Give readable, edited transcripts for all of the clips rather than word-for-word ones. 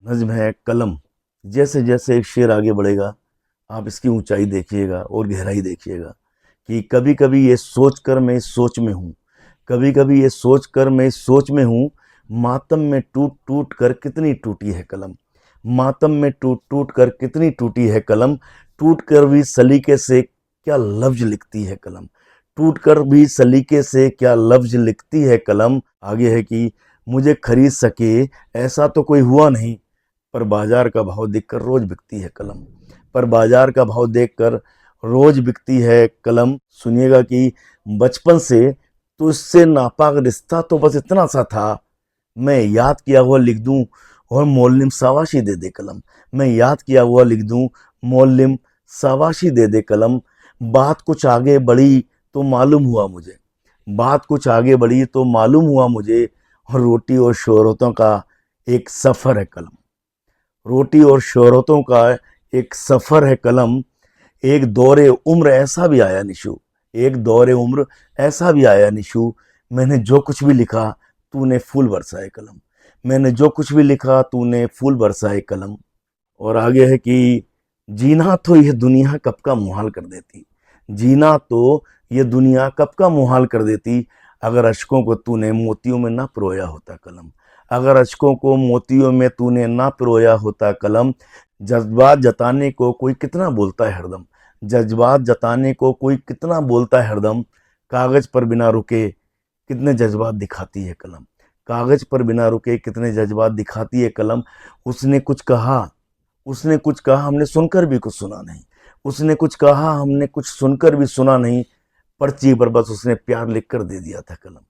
नज़्म है कलम। जैसे जैसे एक शेर आगे बढ़ेगा आप इसकी ऊंचाई देखिएगा और गहराई देखिएगा कि कभी कभी ये सोच कर मैं इस सोच में हूँ, कभी कभी ये सोच कर मैं इस सोच में हूँ, मातम में टूट टूट कर कितनी टूटी है कलम। मातम में टूट टूट कर कितनी टूटी है कलम, टूट कर भी सलीके से क्या लफ्ज लिखती है कलम। टूट कर भी सलीके से क्या लफ्ज लिखती है कलम। आगे है कि मुझे खरीद सके ऐसा तो कोई हुआ नहीं, पर बाजार का भाव देखकर रोज बिकती है कलम। पर बाजार का भाव देखकर रोज बिकती है कलम। सुनिएगा कि बचपन से तो इससे नापाक रिश्ता तो बस इतना सा था, मैं याद किया हुआ लिख दूं और मोलिम शाबाशी दे दे कलम। मैं याद किया हुआ लिख दूं, मोलिम शाबाशी दे दे कलम। बात कुछ आगे बढ़ी तो मालूम हुआ मुझे, बात कुछ आगे बढ़ी तो मालूम हुआ मुझे, और रोटी और शोहरतों का एक सफ़र है कलम। रोटी और शोहरतों का एक सफ़र है कलम। एक दौरे उम्र ऐसा भी आया निशु, एक दौरे उम्र ऐसा भी आया निशु, मैंने जो कुछ भी लिखा तूने फूल बरसाए कलम। मैंने जो कुछ भी लिखा तूने फूल बरसाए कलम। और आगे है कि जीना तो यह दुनिया कब का मुहाल कर देती, जीना तो यह दुनिया कब का मुहाल कर देती, अगर अशकों को तूने मोतियों में ना पिरोया होता कलम। अगर अशकों को मोतियों में तूने ना पिरोया होता कलम। जज्बात जताने को कोई कितना बोलता है हरदम, जज्बात जताने को कोई कितना बोलता है हरदम, कागज पर बिना रुके कितने जज्बात दिखाती है कलम। कागज पर बिना रुके कितने जज्बात दिखाती है कलम। उसने कुछ कहा, उसने कुछ कहा हमने सुनकर भी कुछ सुना नहीं, उसने कुछ कहा हमने कुछ सुनकर भी सुना नहीं, पर्ची पर बस उसने प्यार लिखकर दे दिया था कलम।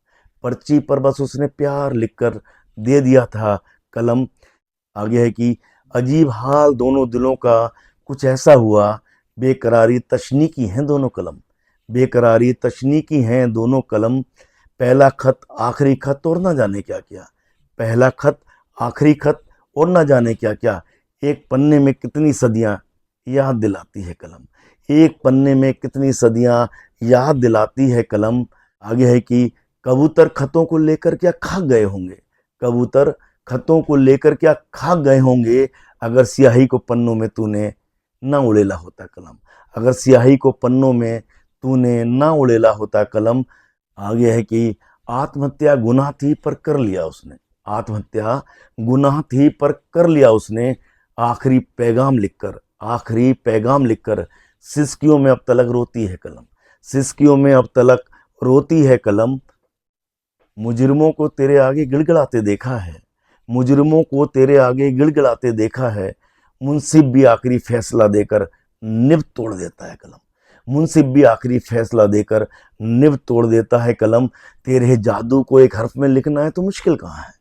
पर्ची पर बस उसने प्यार लिखकर दे दिया था कलम। आगे है कि अजीब हाल दोनों दिलों का कुछ ऐसा हुआ, बेकरारी तशनीकी हैं दोनों कलम। बेकरारी तशनीकी हैं दोनों कलम। पहला खत आखिरी खत और ना जाने क्या क्या, पहला खत आखिरी खत और ना जाने क्या क्या, एक पन्ने में कितनी सदियां याद दिलाती है कलम। एक पन्ने में कितनी सदियां याद दिलाती है कलम। आगे है कि कबूतर खतों को लेकर क्या खा गए होंगे, कबूतर खतों को लेकर क्या खा गए होंगे, अगर स्याही को पन्नों में तूने ना उड़ेला होता कलम। अगर स्याही को पन्नों में तूने ना उड़ेला होता कलम। आगे है कि आत्महत्या गुनाह थी पर कर लिया उसने, आत्महत्या गुनाह थी पर कर लिया उसने, आखिरी पैगाम लिखकर, आखिरी पैगाम लिखकर सिसकियों में अब तलक रोती है कलम। सिसकियों में अब तलक रोती है कलम। मुजरिमों को तेरे आगे गिड़गिड़ाते देखा है, मुजरिमों को तेरे आगे गिड़गिड़ाते देखा है, मुंसिफ भी आखिरी फैसला देकर निब तोड़ देता है कलम। मुंसिफ भी आखिरी फैसला देकर निब तोड़ देता है कलम। तेरे जादू को एक हर्फ में लिखना है तो मुश्किल कहाँ है,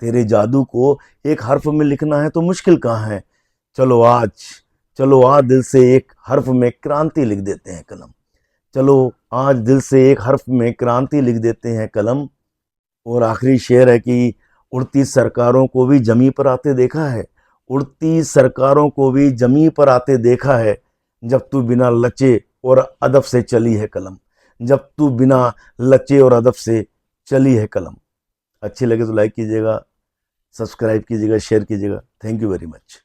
तेरे जादू को एक हर्फ में लिखना है तो मुश्किल कहाँ है। चलो आज, चलो आज दिल से एक हर्फ में क्रांति लिख देते हैं कलम। चलो आज दिल से एक हर्फ में क्रांति लिख देते हैं कलम। और आखिरी शेर है कि उड़ती सरकारों को भी जमी पर आते देखा है, उड़ती सरकारों को भी जमी पर आते देखा है, जब तू बिना लचे और अदब से चली है कलम। जब तू बिना लचे और अदब से चली है कलम। अच्छी लगे तो लाइक कीजिएगा, सब्सक्राइब कीजिएगा, शेयर कीजिएगा। Thank you very much.